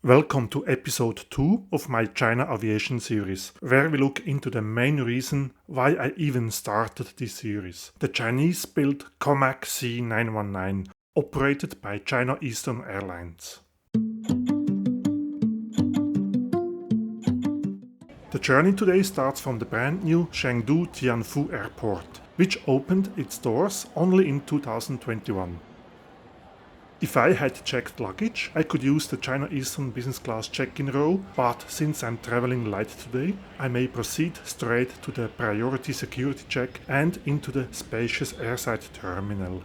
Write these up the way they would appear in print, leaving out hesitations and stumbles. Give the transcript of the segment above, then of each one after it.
Welcome to episode 2 of my China Aviation series, where we look into the main reason why I even started this series. The Chinese-built COMAC C919, operated by China Eastern Airlines. The journey today starts from the brand new Chengdu Tianfu airport, which opened its doors only in 2021. If I had checked luggage, I could use the China Eastern business class check-in row, but since I'm traveling light today, I may proceed straight to the priority security check and into the spacious airside terminal.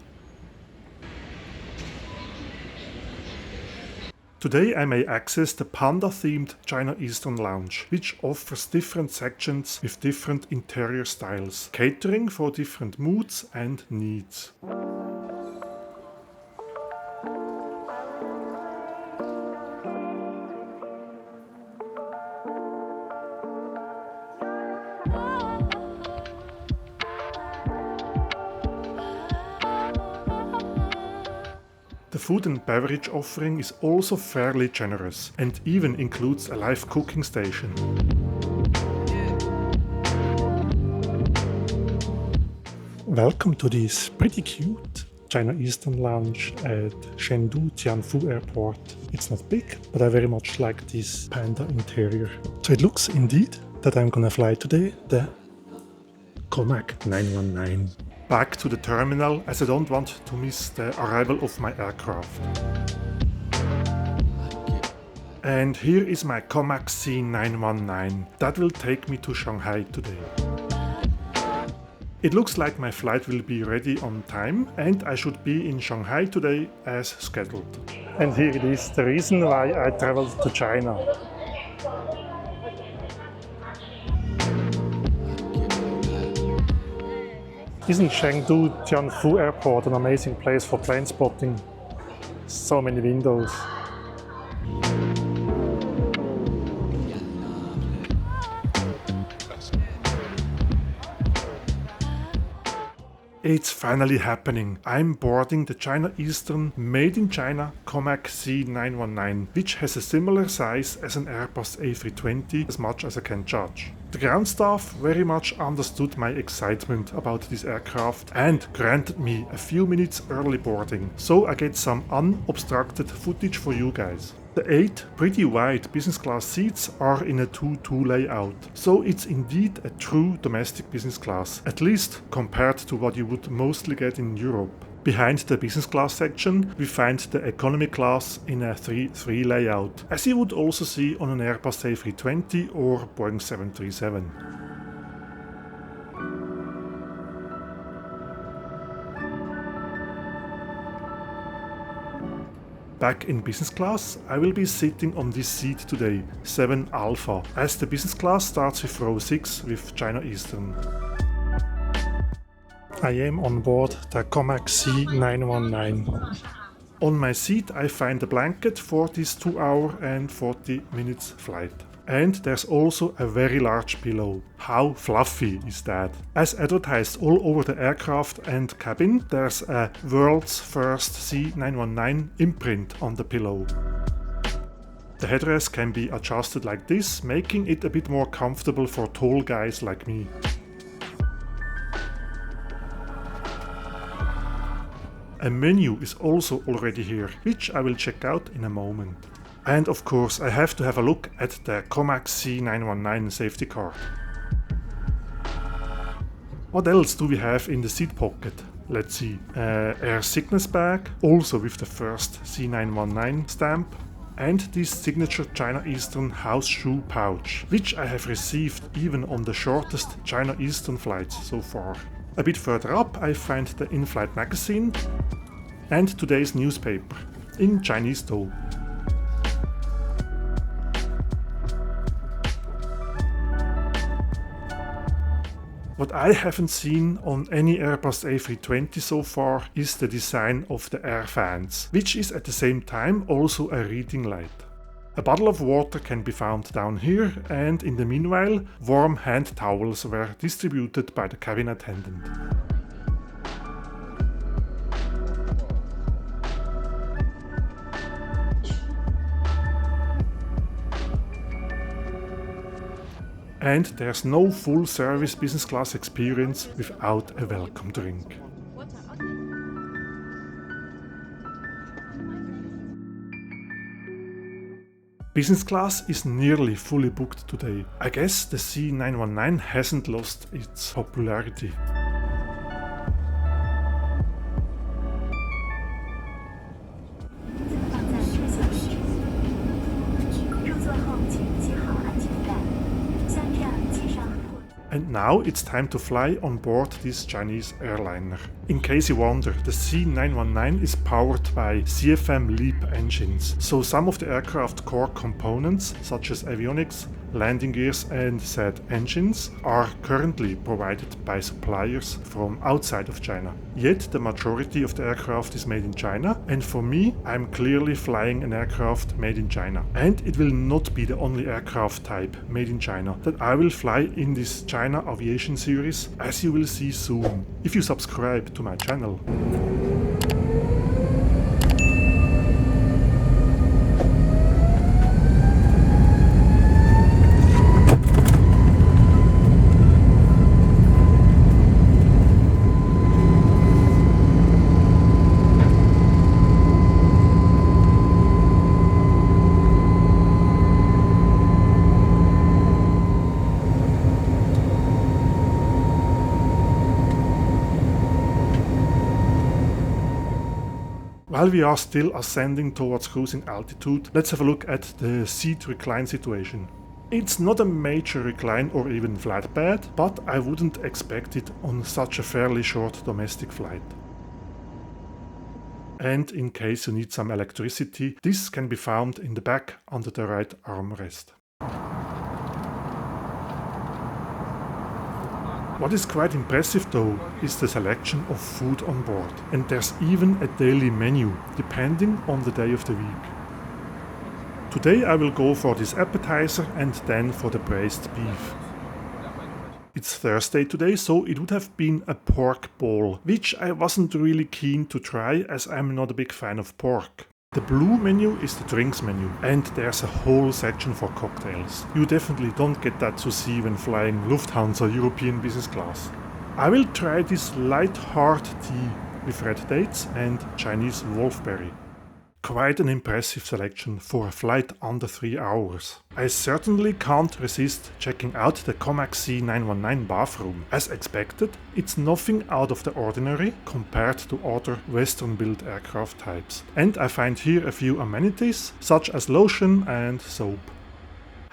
Today I may access the panda-themed China Eastern Lounge, which offers different sections with different interior styles, catering for different moods and needs. The food and beverage offering is also fairly generous and even includes a live cooking station. Welcome to this pretty cute China Eastern Lounge at Chengdu Tianfu Airport. It's not big, but I very much like this panda interior. So it looks indeed that I'm gonna fly today the COMAC 919. Back to the terminal, as I don't want to miss the arrival of my aircraft. And here is my COMAC C919. That will take me to Shanghai today. It looks like my flight will be ready on time and I should be in Shanghai today as scheduled. And here it is, the reason why I traveled to China. Isn't Chengdu Tianfu Airport an amazing place for plane spotting? So many windows. It's finally happening. I'm boarding the China Eastern made in China COMAC C919, which has a similar size as an Airbus A320 as much as I can judge. The ground staff very much understood my excitement about this aircraft and granted me a few minutes early boarding, so I get some unobstructed footage for you guys. The 8 pretty wide business class seats are in a 2-2 layout, so it's indeed a true domestic business class, at least compared to what you would mostly get in Europe. Behind the business class section, we find the economy class in a 3-3 layout, as you would also see on an Airbus A320 or Boeing 737. Back in business class, I will be sitting on this seat today, 7 Alpha, as the business class starts with row 6 with China Eastern. I am on board the COMAC C919. On my seat I find a blanket for this 2-hour and 40 minutes flight. And there's also a very large pillow. How fluffy is that? As advertised all over the aircraft and cabin, there's a world's first C919 imprint on the pillow. The headrest can be adjusted like this, making it a bit more comfortable for tall guys like me. A menu is also already here, which I will check out in a moment. And of course I have to have a look at the COMAC C919 safety card. What else do we have in the seat pocket? Let's see. Air sickness bag, also with the first C919 stamp. And this signature China Eastern house shoe pouch, which I have received even on the shortest China Eastern flights so far. A bit further up I find the in-flight magazine and today's newspaper, in Chinese though. What I haven't seen on any Airbus A320 so far is the design of the air fans, which is at the same time also a reading light. A bottle of water can be found down here, and in the meanwhile, warm hand towels were distributed by the cabin attendant. And there's no full service business class experience without a welcome drink. Business class is nearly fully booked today. I guess the C919 hasn't lost its popularity. And now it's time to fly on board this Chinese airliner. In case you wonder, the C919 is powered by CFM LEAP engines, so some of the aircraft core components, such as avionics, landing gears and said engines, are currently provided by suppliers from outside of China. Yet the majority of the aircraft is made in China, and for me, I'm clearly flying an aircraft made in China. And it will not be the only aircraft type made in China that I will fly in this China Aviation series, as you will see soon, if you subscribe to my channel. While we are still ascending towards cruising altitude, let's have a look at the seat recline situation. It's not a major recline or even flat bed, but I wouldn't expect it on such a fairly short domestic flight. And in case you need some electricity, this can be found in the back under the right armrest. What is quite impressive though is the selection of food on board, and there's even a daily menu depending on the day of the week. Today I will go for this appetizer and then for the braised beef. It's Thursday today, so it would have been a pork bowl, which I wasn't really keen to try as I'm not a big fan of pork. The blue menu is the drinks menu, and there's a whole section for cocktails. You definitely don't get that to see when flying Lufthansa European business class. I will try this light hard tea with red dates and Chinese wolfberry. Quite an impressive selection for a flight under 3 hours. I certainly can't resist checking out the COMAC C919 bathroom. As expected, it's nothing out of the ordinary compared to other Western-built aircraft types. And I find here a few amenities, such as lotion and soap.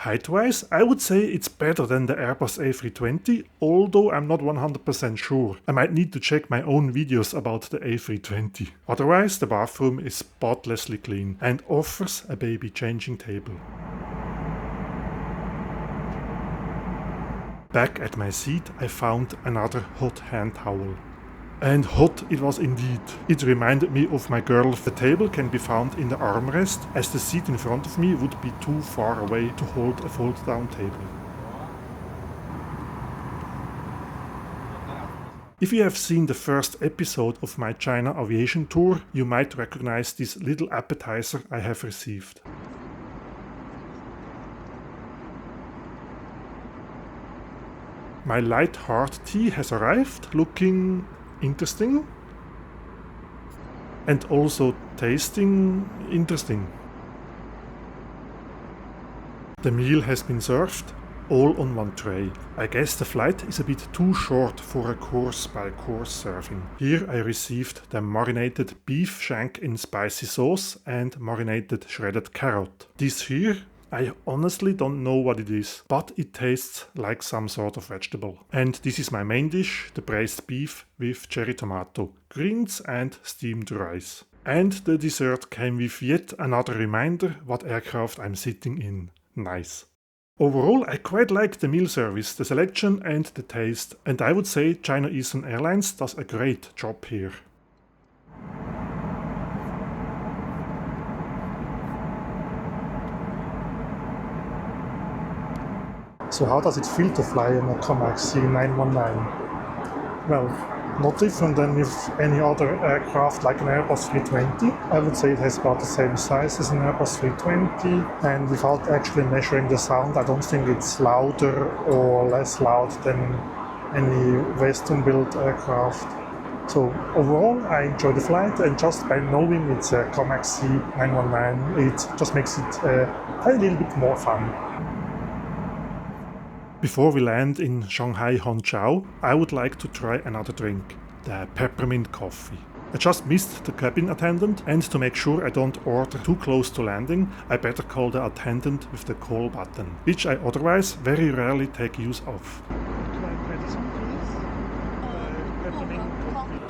Height-wise, I would say it's better than the Airbus A320, although I'm not 100% sure. I might need to check my own videos about the A320. Otherwise, the bathroom is spotlessly clean and offers a baby changing table. Back at my seat, I found another hot hand towel. And hot it was indeed. It reminded me of my girl. The table can be found in the armrest, as the seat in front of me would be too far away to hold a fold-down table. If you have seen the first episode of my China Aviation tour, you might recognize this little appetizer I have received. My light hard tea has arrived, looking interesting and also tasting interesting. The meal has been served, all on one tray. I guess the flight is a bit too short for a course by course serving. Here I received the marinated beef shank in spicy sauce and marinated shredded carrot. This here, I honestly don't know what it is, but it tastes like some sort of vegetable. And this is my main dish, the braised beef with cherry tomato, greens and steamed rice. And the dessert came with yet another reminder what aircraft I'm sitting in. Nice. Overall, I quite like the meal service, the selection and the taste, and I would say China Eastern Airlines does a great job here. So how does it feel to fly in a COMAC C919? Well, not different than with any other aircraft like an Airbus 320. I would say it has about the same size as an Airbus 320, and without actually measuring the sound, I don't think it's louder or less loud than any Western-built aircraft. So overall, I enjoy the flight, and just by knowing it's a COMAC C919, it just makes it a little bit more fun. Before we land in Shanghai Hongqiao, I would like to try another drink, the peppermint coffee. I just missed the cabin attendant, and to make sure I don't order too close to landing, I better call the attendant with the call button, which I otherwise very rarely take use of.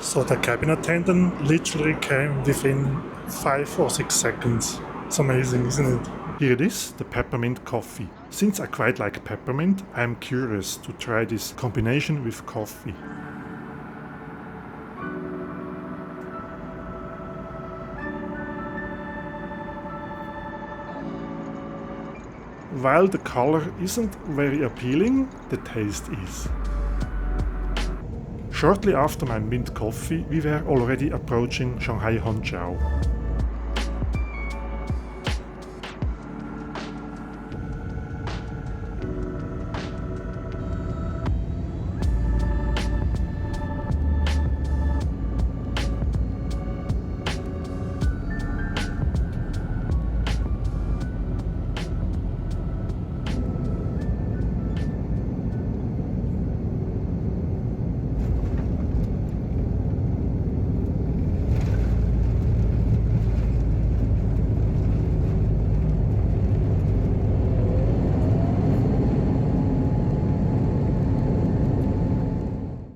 So the cabin attendant literally came within 5 or 6 seconds. It's amazing, isn't it? Here it is, the peppermint coffee. Since I quite like peppermint, I am curious to try this combination with coffee. While the color isn't very appealing, the taste is. Shortly after my mint coffee, we were already approaching Shanghai Hongqiao.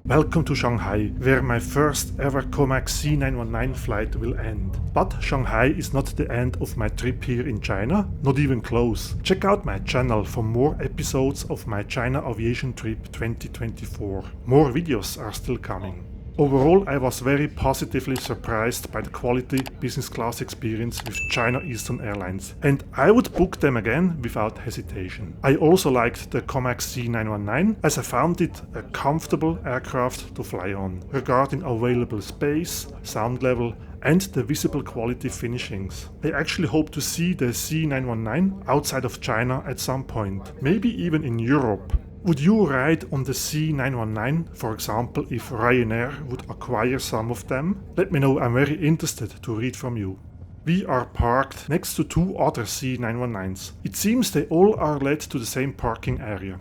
Welcome to Shanghai, where my first ever COMAC C919 flight will end. But Shanghai is not the end of my trip here in China, not even close. Check out my channel for more episodes of my China Aviation trip 2024. More videos are still coming. Overall, I was very positively surprised by the quality business class experience with China Eastern Airlines, and I would book them again without hesitation. I also liked the COMAC C919 as I found it a comfortable aircraft to fly on, regarding available space, sound level, and the visible quality finishings. I actually hope to see the C919 outside of China at some point, maybe even in Europe. Would you ride on the C919, for example, if Ryanair would acquire some of them? Let me know, I'm very interested to read from you. We are parked next to 2 other C919s. It seems they all are led to the same parking area.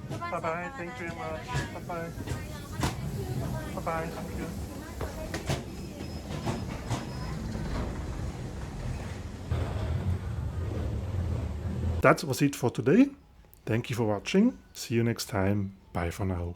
Bye bye, thank you very much. Bye bye. Bye bye, thank you. That was it for today. Thank you for watching. See you next time. Bye for now.